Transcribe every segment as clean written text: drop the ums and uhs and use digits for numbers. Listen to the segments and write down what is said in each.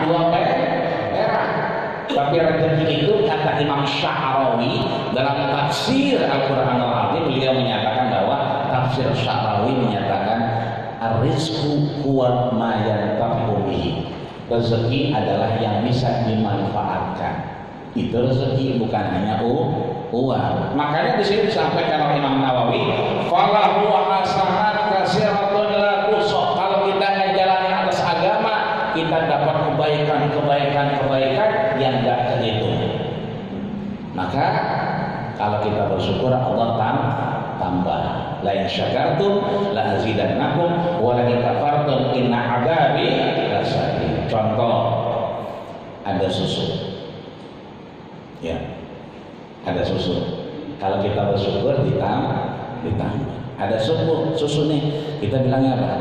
2 perak. Tapi rezeki itu kata Imam Sya'rawi dalam tafsir Al-Qur'anul Azim, beliau menyatakan bahwa tafsir Sya'rawi menyatakan ar-rizqu huwa ma yantafi'u bihi. Rezeki adalah yang bisa dimanfaatkan. Itu rezeki, bukan hanya uang. Makanya di sini disampaikan oleh Imam Nawawi, falahu hasanat katsiratun la tuhsa. Kalau kita ngejalanin atas agama, kita dapat kebaikan yang enggak terhitung. Maka kalau kita bersyukur, Allah tambah. La in syakartum la azidannakum wa la in kafartum inna 'adzabi lasyadid. Contoh, ada susu. Ya. Ada susu. Kalau kita bersyukur ditambah. Ada susu nih. Kita bilangnya apa?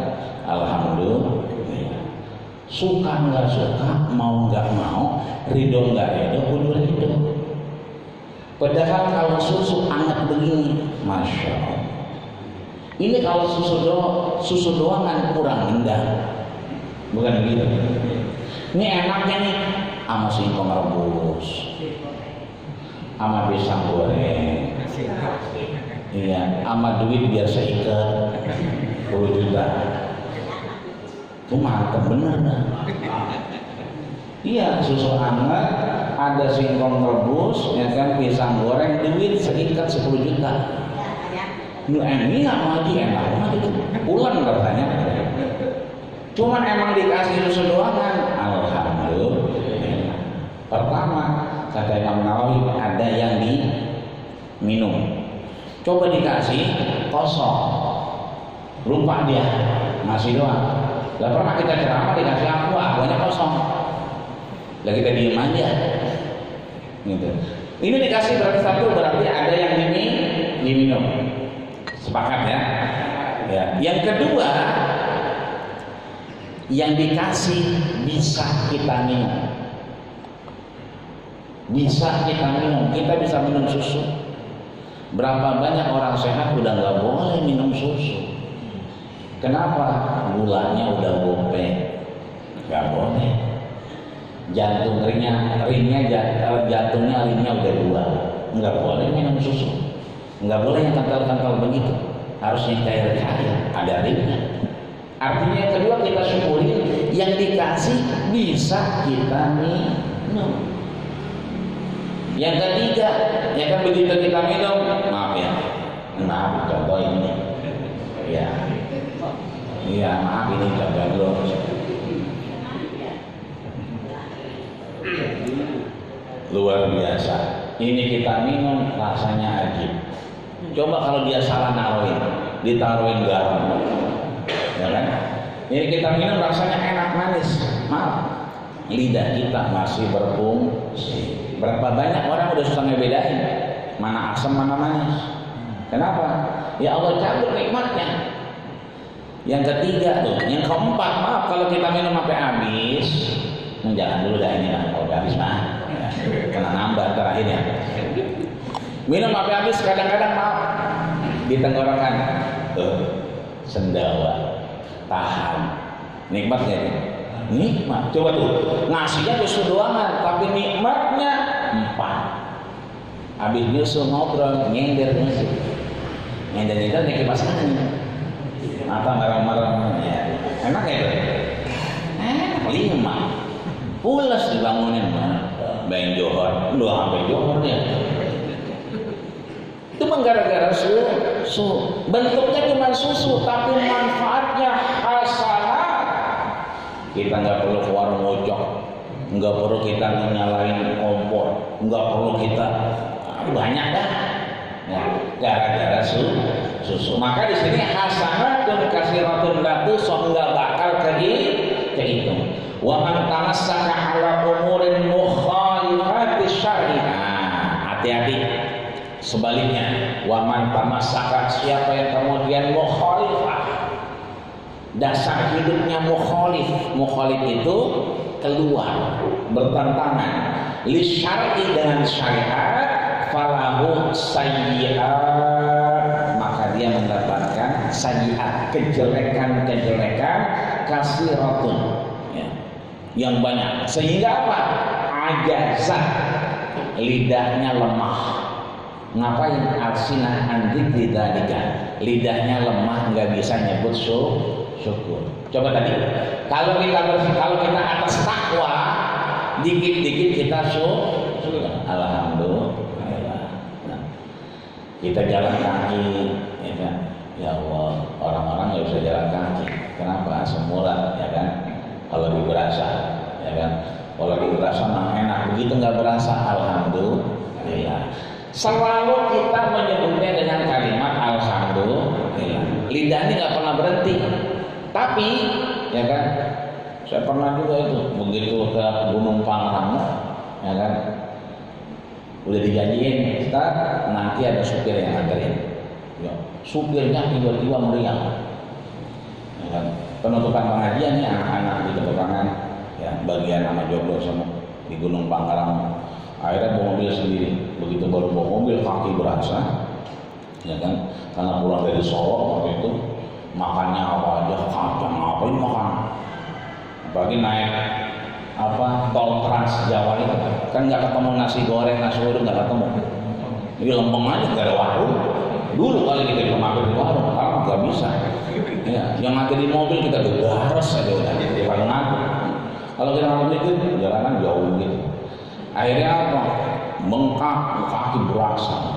Alhamdulillah. Suka nggak suka, mau nggak mau, ridho nggak ridho, kudu ridho. Padahal kalau susu hangat begini, masya Allah. Ini kalau susu doang kan kurang indah, bukan begitu? Ini enaknya nih, sama singkong rebus, sama pisang goreng, iya, sama duit biar seikat 10 juta. Itu mantep bener dah. Iya, susu hangat, ada singkong rebus, ya kan, pisang goreng, duit seikat 10 juta. Lu ini enak banget itu, pulang katanya. Cuman emang dikasih susu doang kan, alhamdulillah. Pertama, kata Imam Nawawi, ada yang diminum. Coba dikasih kosong, lupa dia ngasih doang. Lah pernah kita ceramah dikasih aquanya kosong, lah kita diem aja gitu. Ini dikasih berarti satu, berarti ada yang diminum. Sepakat ya? Ya. Yang kedua, yang dikasih bisa kita minum. Bisa kita minum, kita bisa minum susu. Berapa banyak orang sehat udah nggak boleh minum susu. Kenapa? Gulanya udah gopek, nggak boleh. Jantungnya ringnya udah 2, nggak boleh minum susu. Nggak boleh yang kental-kental begitu, harus yang cair-cair, ada ringnya. Artinya yang kedua, kita syukuri yang dikasih bisa kita minum. Yang ketiga, ya kan begitu kita minum, maaf ya, contoh ini, iya maaf ini contoh dulu. Luar biasa, ini kita minum rasanya ajib. Coba kalau dia salah ditaruhin garam, ya kan? Ini kita minum rasanya enak manis, maaf, lidah kita masih berfungsi. Berapa banyak orang udah susah ngebedain mana asam mana manis. Kenapa? Ya Allah cabut nikmatnya. Yang ketiga tuh, yang keempat, maaf kalau kita minum sampai habis, jangan dulu dah ini lah, kalau udah habis mah, kena nambah terakhir ya. Minum sampai habis kadang-kadang maaf di tenggorokan, sendawa, tahan, nikmat gak nih? Nikmat. Coba tuh, nasinya susu doangan, tapi nikmatnya 4. Habis nyusu ngobrol, nyender nih kipas angin, mata merah-merah, ya. Enak ya tuh? 5. Pulas dibangunin, Bang Johor, lu sampai Johor ya. Itu gara-gara susu. Bentuknya cuma susu, tapi manfaatnya hasanah. Kita nggak perlu ke warung ngocok, nggak perlu kita nyalain kompor, nggak perlu kita banyak dah. Ya, gara-gara susu. Maka di sini hasanatun katsiratun la tuhsa, nggak bakal kehitung. Wa man tamassaka ala umurin mukhalifati syar'iyah. Hati-hati. Sebaliknya, wa man tamassaka, siapa yang kemudian mukhalifah, dasar hidupnya mukhalif itu keluar, bertentangan li syar'i dengan syariat, falahu sayyi'at, maka dia mendapatkan sayyi'at, kejelekan katsiratun, ya. yang banyak, sehingga apa? Ajazat, lidahnya lemah. Ngapain? Alsinah andik lidahnya, lidahnya lemah, nggak bisa nyebut syukur. Coba tadi, kalau kita atas takwa, dikit-dikit kita syukur, alhamdulillah. Nah, kita jalan kaki, ya kan? Ya Allah, orang-orang nggak bisa jalan kaki. Kenapa? Semula, ya kan? Kalau berasa, ya kan? Kalau berasa mah enak, begitu nggak berasa, alhamdulillah. Selalu kita menyebutnya dengan kalimat alhamdulillah. Lidah ini nggak pernah berhenti. Tapi, ya kan? Saya pernah juga itu begitu ke Gunung Pangrango, ya kan? Udah dijanjiin, kita nanti ada supir yang nganterin. Ya, supirnya tiba-tiba meriang. Ya kan? Penutupan pengajian nih anak-anak di ketukangan, ya bagian sama jomblo sama di Gunung Pangrango. Akhirnya bawa mobil sendiri. Begitu baru bawa mobil kaki berasa, ya kan? Karena pulang dari Solo waktu itu makannya apa aja, kacang apa ini makan. Apalagi naik tol Trans Jawa itu kan nggak ketemu nasi goreng, nasi uduk nggak ketemu. Ini lempeng aja nggak ada warung. Dulu kali kita bisa mampir di warung, sekarang nggak bisa. Ya, yang nanti di mobil kita gegares aja udah di paling aku. Kalau kita mampir itu jalanan jauh gitu. Akhirnya apa? Bengkak, kaki berasa.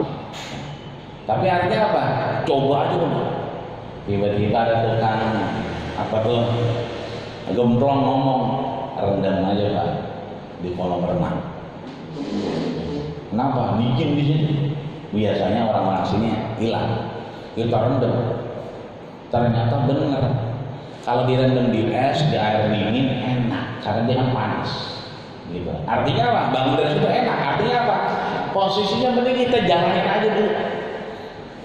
Tapi artinya apa? Coba aja dong. Tiba-tiba ada tukang gemplong ngomong, rendam aja Pak di kolam renang. Kenapa? Dingin di sini. Biasanya orang-orang sini hilang. Kita rendam. Ternyata benar. Kalau direndam di es, di air dingin enak karena dia kan panas. Gitu. Artinya apa? Bangun dari situ enak. Artinya apa? Posisinya penting kita jalanin aja dulu.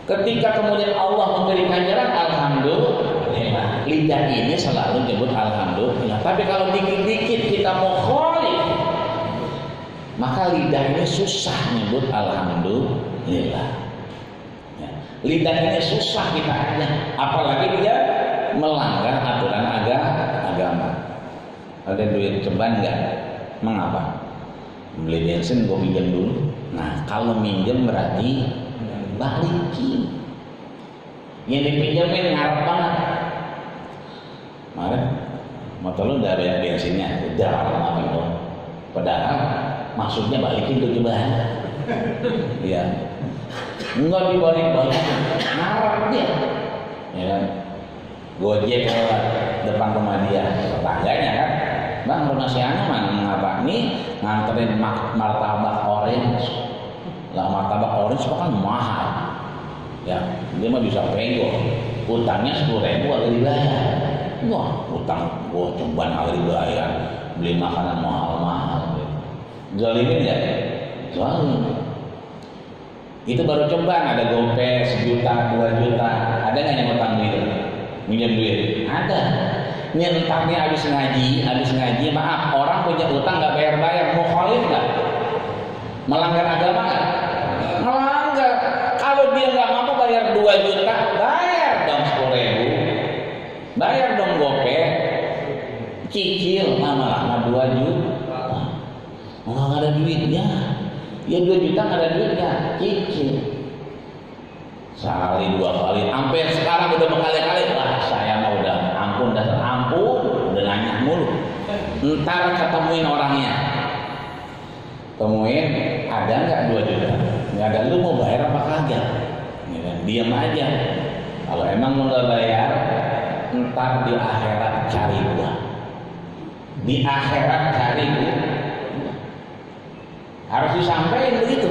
Ketika kemudian Allah memberikan jalan, alhamdulillah. Lidah ini selalu nyebut alhamdulillah. Tapi kalau dikit-dikit kita mau kholif, maka lidah ini susah nyebut alhamdulillah. Ya. Lidah ini susah kita aja. Apalagi dia melanggar aturan agama. Ada duit ceban nggak? Mengapa? Beli bensin gue pinjam dulu. Nah kalau minjem berarti balikin. Yang dipinjemin ngarep banget. Kemarin motor lu udah bayar bensinnya, udah lama itu. Padahal maksudnya balikin tuh coba. Iya. Enggak dibalik-balik, ngarep dia. Ya kan? Gojek lewat depan rumah dia, tetangganya kan. Bang, rumah si Ana mana ngapa? Nih nganterin martabak orange. Lah martabak orange kan mahal. Ya, dia mah bisa pego. Utangnya 10.000 agak dibayar. Wah, utang gua cobaan agak dibayar. Beli makanan mahal-mahal. Zalimin ya? Zalim. Itu baru cobaan, ada gopay 1 juta, 2 juta. Ada nggak yang utang duit? Minjem duit? Ada. Ini entarnya habis ngaji, maaf, orang punya utang nggak bayar-bayar, mau kholif nggak? Melanggar agama nggak? Melanggar. Kalau dia nggak mampu bayar 2 juta, bayar dong 10.000, bayar dong gopay, cicil lama-lama 2 juta. Nggak ada duitnya, ya 2 juta nggak ada duitnya, cicil. Sekali 2 kali, sampai sekarang udah berkali-kali, wah saya mah udah ampun, udah nanya mulu. Ntar ketemuin orangnya, temuin ada nggak 2 juta, nggak ada, lu mau bayar apa kagak? Diam aja. Kalau emang lu nggak bayar, ntar di akhirat cari gua. Di akhirat cari gua. Harus disampaikan begitu.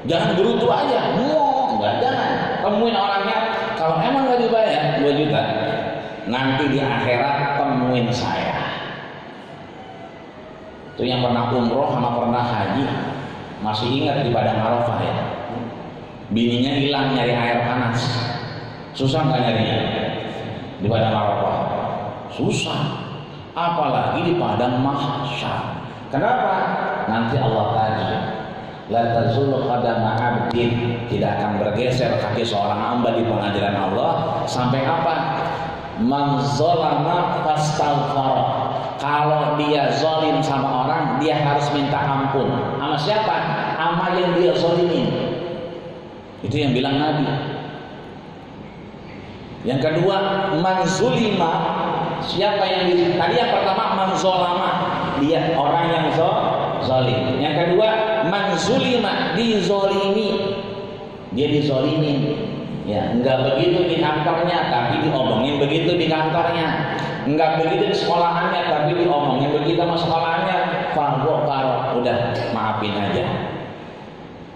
Jangan gerutu aja, enggak, jangan. Temuin orangnya. Kalau emang nggak dibayar 2 juta, nanti di akhirat temuin saya. Itu yang pernah umroh sama pernah haji masih ingat di Padang Arafah ya. Bininya hilang nyari air panas. Susah nggak nyarinya di Padang Arafah? Susah. Apalagi di Padang Mahsyar. Kenapa? Nanti Allah tanya, la tazulu qadama 'abdin, tidak akan bergeser kaki seorang hamba di pengadilan Allah sampai apa? Man zalama fastaghfara. kalau dia zalim sama orang, dia harus minta ampun. Sama siapa? Sama yang dia zalimin. Itu yang bilang Nabi. Yang kedua, manzulima, siapa yang tadi yang pertama manzolama, dia orang yang zalim. Yang kedua, manzulima, dizolimi, dia dizolimin. Ya, enggak begitu di kantornya, tapi diomongin begitu di kantornya. Enggak begitu di sekolahannya, tapi diomongin begitu sama sekolahannya. Faro, udah maafin aja.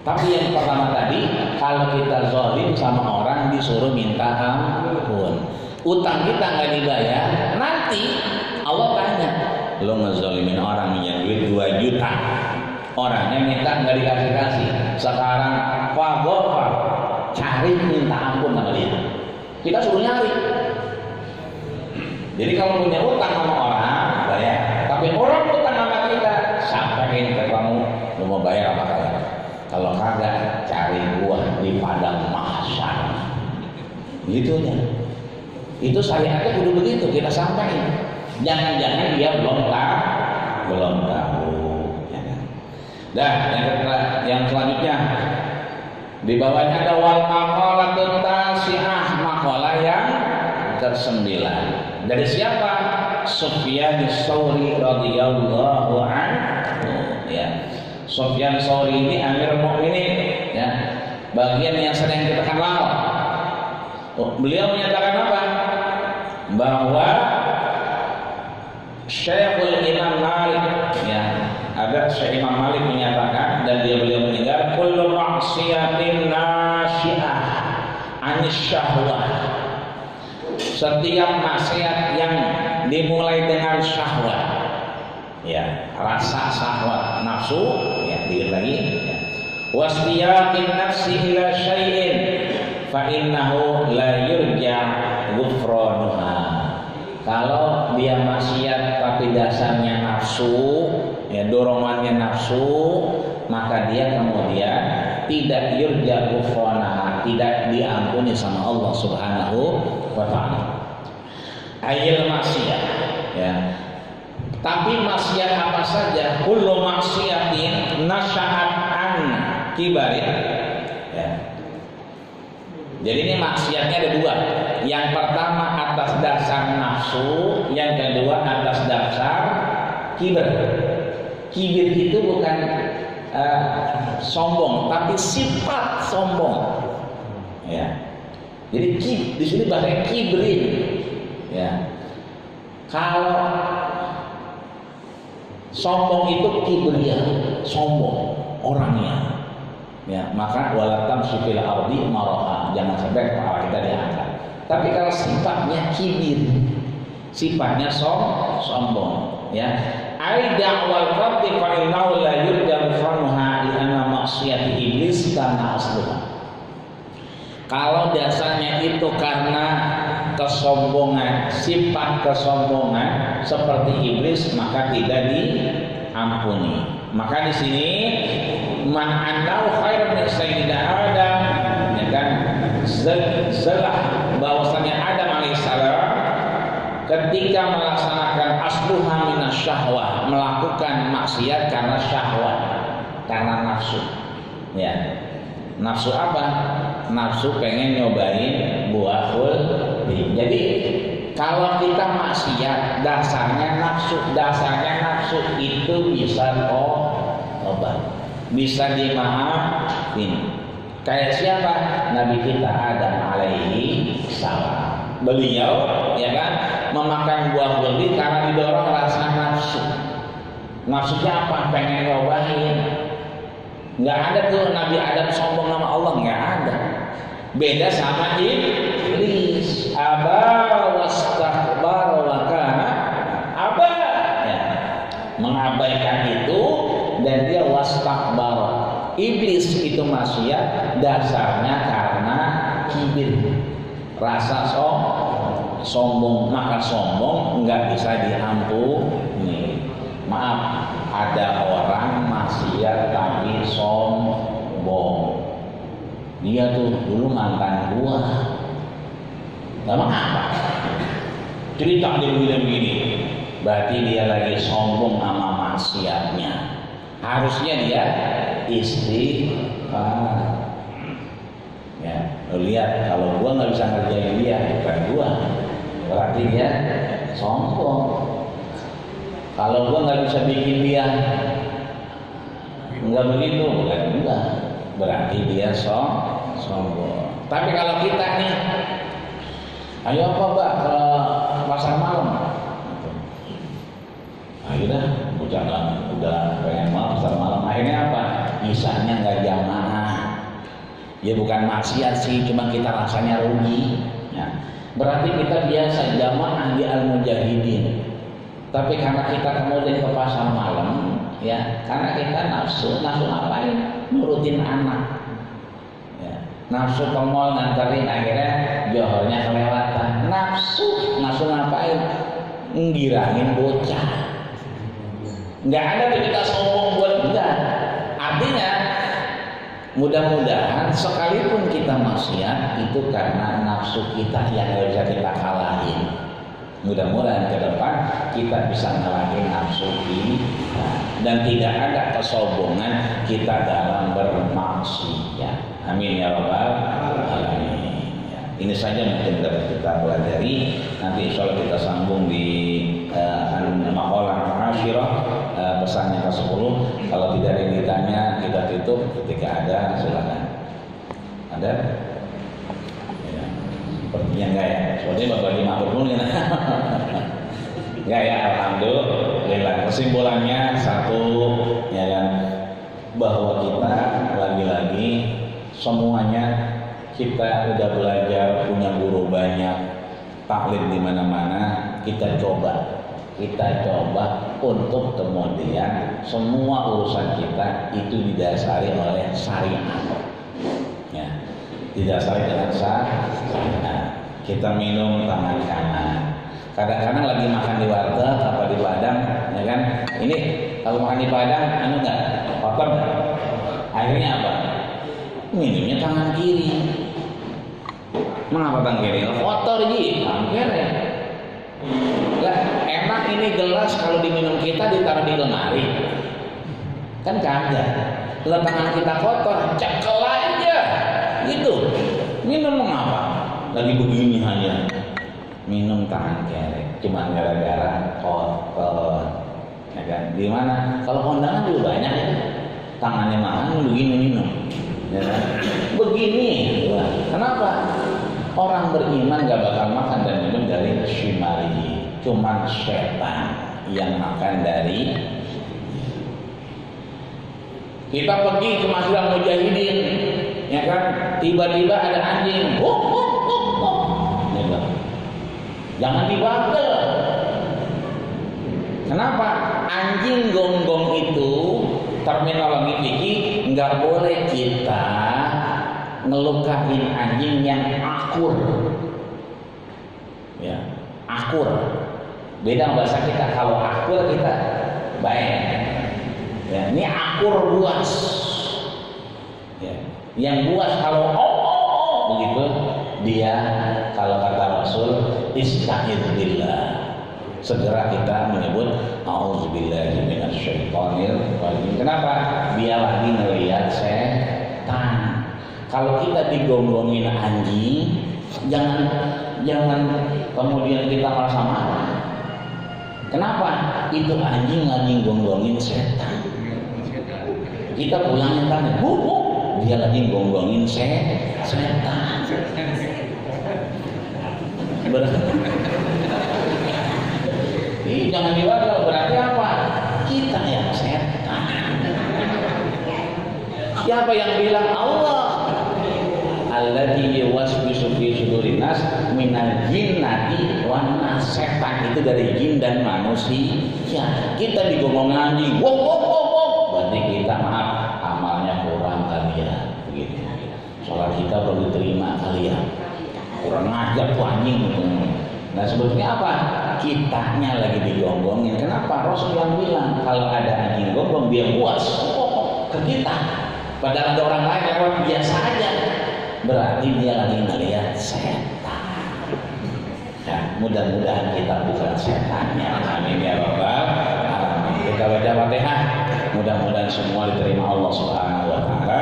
Tapi yang pertama tadi, kalau kita zalim sama orang disuruh minta ampun. Utang kita nggak dibayar, nanti Allah tanya, lo ngezalimin orang minyak duit 2 juta, orangnya minta nggak dikasih. Sekarang faro, cari minta ampun sama dia. Kita suruh nyari. Jadi kalau punya utang sama orang, bayar. Tapi orang utang sama kita, sampaikan ke kamu, lu mau bayar apa kagak? Kalau kagak, cari gua di padang mahsyar. Gitunya. Itu syariatnya kudu begitu, kita sampaikan. Jangan-jangan dia belum tahu. Ya kan? Dah, yang selanjutnya di bawahnya ada wal maqalatut tasi'ah, maqalah yang ke-9. Dari siapa? Sufyan Tsauri radhiyallahu anhu. Ya. Sufyan Tsauri ini Amir Mukminin, ya. Bagian yang sering kita kenal. Beliau menyatakan apa? Bahwa Syekhul Imam Malik, ya, ada Syekh Imam Malik menyatakan, dan beliau meninggal, kullu ma'siyatin nasyi'ah anis syahwah. Setiap maksiat yang dimulai dengan syahwat, ya, rasa syahwat, nafsu, ya, dikit lagi, ya. Wastiyaqin nafsi ila syai'in fa innahu la yurja ghufranuha. Kalau dia maksiat tapi dasarnya nafsu, ya, dorongannya nafsu, maka dia kemudian tidak yurja ghufranaha, tidak diampuni sama Allah Subhanahu wa ta'ala. Ayil maksiat, ya. Tapi maksiat apa saja? Kullu maksiatin nasya'at an kibarin, ya. Jadi ini maksiatnya ada 2. Yang pertama atas dasar nafsu, yang kedua atas dasar kibir. Kibir itu bukan sombong, tapi sifat sombong. Ya. Jadi di sini bahasa kibrin. Ya. Kalau sombong itu kibria, sombong orangnya. Ya, maka walatam sifil ardi maraha, jangan sampai kepala kita diangkat. Tapi kalau sifatnya kibir, sifatnya sombong, ya. Ai da'wal rabbi fa innahu la yurja fanha li anna maksiyati iblis kana asluha. Kalau dasarnya itu karena kesombongan, sifat kesombongan seperti iblis, maka tidak diampuni. Maka di sini man annahu khairun min sayyidina Adam, ya kan, zalah bahwasanya Adam alaihissalam ketika melaksanakan asluha minasyahwah, melakukan maksiat karena syahwat, karena nafsu. Ya. Nafsu apa? Nafsu pengen nyobain buah kuldi. Jadi kalau kita maksiat dasarnya nafsu itu bisa obat, bisa dimaafin. Kayak siapa? Nabi kita Adam alaihi salam. Beliau, ya kan, memakan buah kuldi karena didorong rasa nafsu. Nafsunya apa? Pengen nyobain. Nggak ada tuh Nabi Adam sombong sama Allah, nggak ada. Beda sama iblis, aba wastakbar wa kana aba, ya, mengabaikan itu dan dia wastakbar. Iblis itu maksiat dasarnya karena kibir, rasa sombong, maka sombong nggak bisa diampuni. Maaf, ada orang maksiat tapi sombong. Dia tuh dulu mantan gua. Lama apa? Cerita dia begini-begini. berarti dia lagi sombong sama maksiatnya. Harusnya dia istighfar. Ya, lo lihat kalau gua nggak bisa ngerjain dia, bukan gua, berarti dia sombong. Kalau gua nggak bisa bikin dia, enggak begitu, bukan gua, berarti dia sombong. Tapi kalau kita nih, ayo apa Mbak ke pasar malam? Ayo dah, udah pengen mau pasar malam. Akhirnya apa? Isanya nggak jamaah. Ya bukan maksiat sih, cuma kita rasanya rugi. Ya. Berarti kita biasa jamaah di Al-Mujahidin. Tapi karena kita kemudian ke pasar malam, ya, karena kita nafsu ngapain? Nurutin anak. Ya. Nafsu ke mall nganterin, akhirnya johornya kelewatan. Nafsu ngapain? Nggirangin bocah. Nggak ada tuh kita sombong buat enggak. Artinya mudah-mudahan sekalipun kita maksiat itu karena nafsu kita yang nggak bisa kita kalahin. Mudah-mudahan ke depan kita bisa ngalahin nafsu kita dan tidak ada kesombongan kita dalam bermaksiat. Amin ya rabbal alamin. Ya. Ini saja mungkin dapat kita pelajari. Nanti insya Allah kita sambung di maqalah al-ashirah, pesannya ke-10. Kalau tidak ada yang ditanya kita tutup, ketika ada silakan. Ada? Ya. Sepertinya enggak ya. Soalnya Bapak Lima dulu ya. Enggak ya, alhamdulillah. Kesimpulannya satu ya kan, bahwa kita lagi-lagi semuanya kita udah belajar, punya guru banyak, taklim di mana-mana, kita coba untuk kemudian semua urusan kita itu didasari oleh syariat. Ya, didasari dengan syariat. Kita minum tangan kanan. Kadang-kadang lagi makan di warteg apa di Padang, ya kan? Ini kalau makan di Padang, enggak kotor enggak? Akhirnya apa? Minumnya tangan kiri. Mengapa tangan kiri? Kotor ji, tangan kiri. Lah, enak ini gelas kalau diminum kita ditaruh di lemari. Kan kagak. Lah tangan kita kotor, cekel aja. Gitu. Minum mengapa? Lagi begini hanya. Minum tangan kiri. Cuma gara-gara kotor. Ya kan? Di mana? Kalau kondangan juga banyak ya. Tangannya mahal begini minum. Ya kan? Begini. Kenapa? Orang beriman gak bakal makan dan minum dari shimali. Cuman setan yang makan dari. Kita pergi ke Masjid Al-Mujahidin, ya kan? Tiba-tiba ada anjing. Jangan dibakar. Kenapa? Anjing gonggong itu terminologi fikih nggak boleh kita ngelukain anjing yang akur. Ya, akur. Beda bahasa kita. Kalau akur kita baik. Ya, ini akur buas. Ya, yang buas kalau begitu dia, kalau kata Rasul, ista'idz billah. Segera kita menyebut auzubillahi minasyaitonir rajim. Kenapa? Dia lagi ngelihat setan. Kalau kita digonggongin anjing, jangan kemudian kita merasa marah. Kenapa? Itu anjing lagi gonggongin setan. Kita pulangnya tanya, dia lagi gonggongin setan. Jangan diwakil, berarti apa? Kita yang setan. Siapa yang bilang? Allah. Alladzi yuwaswisu fi sudurin nas minal jinnati wan nas. Setan itu dari jin dan manusia. Kita digonggong anjing. Berarti kita maaf, amalnya kurang kali ya. Begitu. Salat kita belum diterima kali ya. Kurang ajar tuh anjing. Nah sebetulnya apa? Kitanya lagi digonggongin. Kenapa? Rasul yang bilang kalau ada anjing gonggong dia puas ke kita. Padahal ada orang lain lewat biasa aja. Berarti dia lagi ngelihat setan. Ya. mudah-mudahan kita bukan setannya. Amin ya rabbal alamin. Kita baca Fatihah, mudah-mudahan semua diterima Allah Subhanahu wa taala.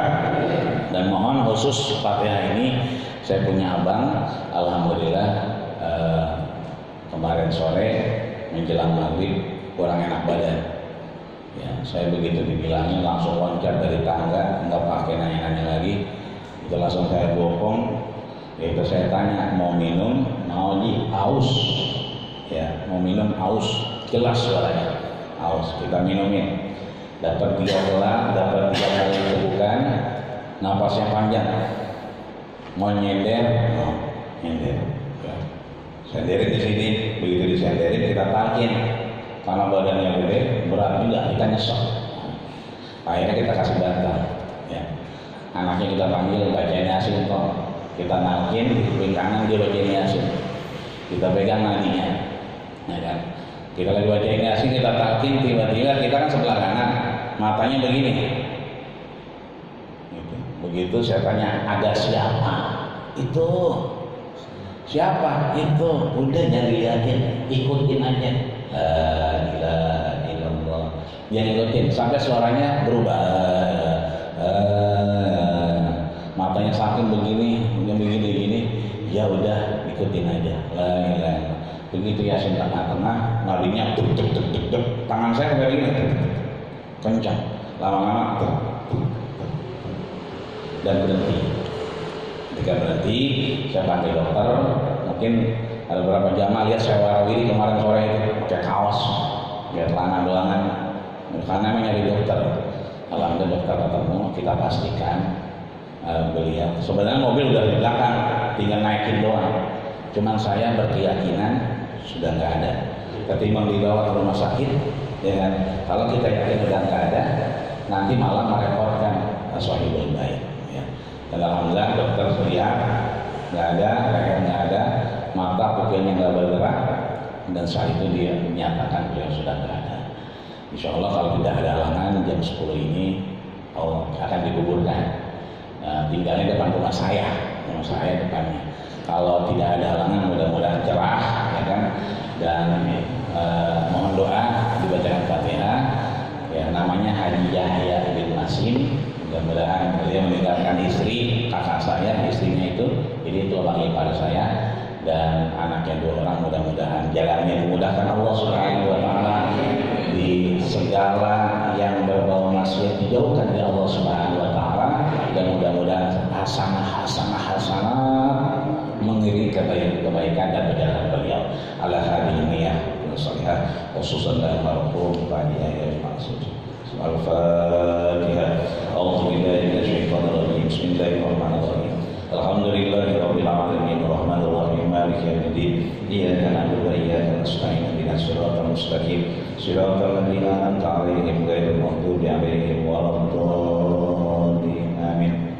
Dan mohon khusus Fatihah ini, saya punya abang, alhamdulillah kemarin sore menjelang maghrib kurang enak badan. Ya, saya begitu dibilangnya langsung loncat dari tangga, nggak pakai nanya-nanya lagi. Itu langsung saya bopong. Itu saya tanya, mau minum, mau aus, ya mau minum aus, jelas suaranya, aus. Kita minumin. Dapat 3 gelas, dapat 3 kali tegukan, napasnya panjang. Mau nyender, nyender. Ya. Senderin di sini, begitu disenderin kita takin. Karena badannya gede, berat juga, kita nyesek. Akhirnya kita kasih bantal. Ya. Anaknya kita panggil, bacain Yasin kok. Kita nalkin, di kuping kanan dia bacain Yasin. Kita pegang nadinya. Ya kan? Kita lagi bacain Yasin, kita takin, tiba-tiba kita kan sebelah kanan, matanya begini. Gitu. Begitu saya tanya, ada siapa? Itu. Siapa? Itu. Udah jangan dilihatin, ikutin aja. La ilaha illallah. Dia ngikutin sampai suaranya berubah. Matanya saking begini, begini. Ya udah ikutin aja. La ilaha illallah. Begitu Yasin tengah-tengah, nadinya tuk. Tangan saya kayak gini. Kencang. Lama-lama dan berhenti. Ketika berhenti, saya panggil dokter. Mungkin ada beberapa jamaah lihat saya warawiri kemarin sore itu pakai kaos, pakai celana doangan, karena mencari dokter. Alhamdulillah dokter ketemu, kita pastikan beliau. Sebenarnya mobil udah di belakang, tinggal naikin doang. Cuman saya berkeyakinan sudah nggak ada. Ketimbang dibawa ke rumah sakit, ya kan? Kalau kita yakin udah nggak ada, nanti malah merepotkan sahibul baik. Ya. Dan alhamdulillah dokter lihat nggak ada, leher nggak ada, mata pupilnya nggak bergerak, dan saat itu dia menyatakan beliau sudah nggak ada. Insya Allah kalau tidak ada halangan jam 10 ini akan dikuburkan. Tinggalnya depan rumah saya depannya. Kalau tidak ada halangan mudah-mudahan cerah, ya kan. Dan mohon doa dibacakan Fatihah. Ya, namanya Haji Yahya bin Masim. Mudah-mudahan beliau meninggalkan istri, kakak saya, istrinya itu. Jadi itu bagi pada saya dan anaknya 2 orang. Mudah-mudahan jalannya dimudahkan Allah Subhanahu wa taala, di segala yang berbau maksiat dijauhkan dari Allah Subhanahu wa taala, dan mudah-mudahan hasanah mengiringi kebaikan dan berjalan beliau ala hadhihi niyyah salihah khususan dalam marhum Haji Yahya bin Masim. Al-Fatihah. A'udzu billahi minasyaitonir rajim. Bismillahirrahmanirrahim. Alhamdulillahirabbil alamin arrahmanir rahim maliki yaumiddin. Iyyaka na'budu wa iyyaka nasta'in ihdinas siratal mustaqim siratal ladzina an'amta 'alaihim ghairil maghdubi 'alaihim waladdallin. Amin.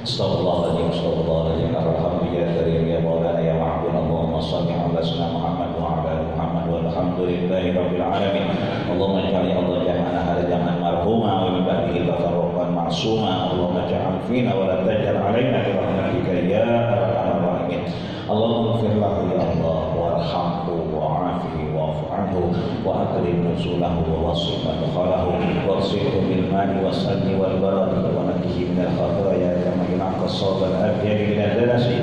Astaghfirullahaladzim. Alhamdulillah ya Maulana ya Ma'bud. Allahumma shalli ala sayyidina Muhammad wa ala ali Muhammad walhamdulillahi rabbil alamin. Allahumma ij'al ya Allah jam'ana hadha jam'an marhuma wa min ba'dihi tafarruqan ma'suma. Allahumma ij'al fina wa la taj'al 'alaina bi rahmatika ya arhamar rahimin. Allahumma ighfir lahu ya Allah warhamhu wa'afihi wa'fu anhu wa akrim nuzulahu wa wasi' madkhalahu waghsilhu bil ma'i was-salji wal baradi wa nakkihi min al-khataaya kama yunqqa as-sawba al-abyad min ad-danasi.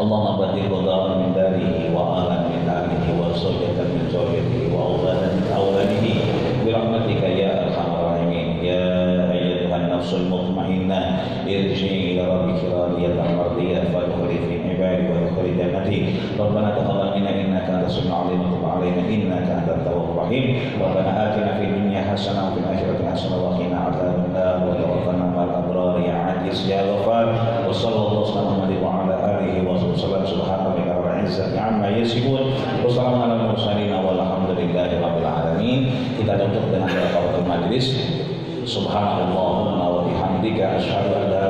Allahumma badil wada'an min darihi wa alan min ahlihi wa zawjatan min zawjatihi wa awladan min awladihi bi rahmatika ya arhamar rahimin. Ya ayyatuhan nafsul mutmainnah irji'i ila rabbiki radiyatan mardiyah fadkhuli fi ibadi wa dkhuli jannati. Rabbana taqabbal minna innaka antas samiul alim wa tub 'alaina innaka antat tawwabur rahim. Rabbana atina fid dunya hasanah wa fil akhirati hasanah wa qina adzaban nar wa tawaffana ma'al abrar ya aziz ya ghafar. Wa sallallahu alaihi wa ala alihi wa sallam. Subhana rabbika rabbil izzati amma yasifun wa salamun alal mursalin walhamdulillahi rabbil alamin. Kita tutup dengan kafatul majlis. Subhanallahumma wa bihamdika asyhadu an la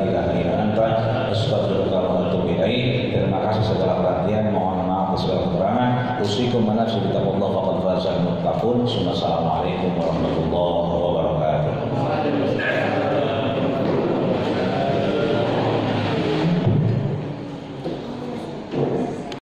ilaha illa anta astaghfiruka wa atubu ilaik. Terima kasih segala perhatian, mohon maaf atas segala kekurangan. Usikum manafsi bi taqwallah faqad fazal muttaqun. Assalamualaikum warahmatullahi wabarakatuh.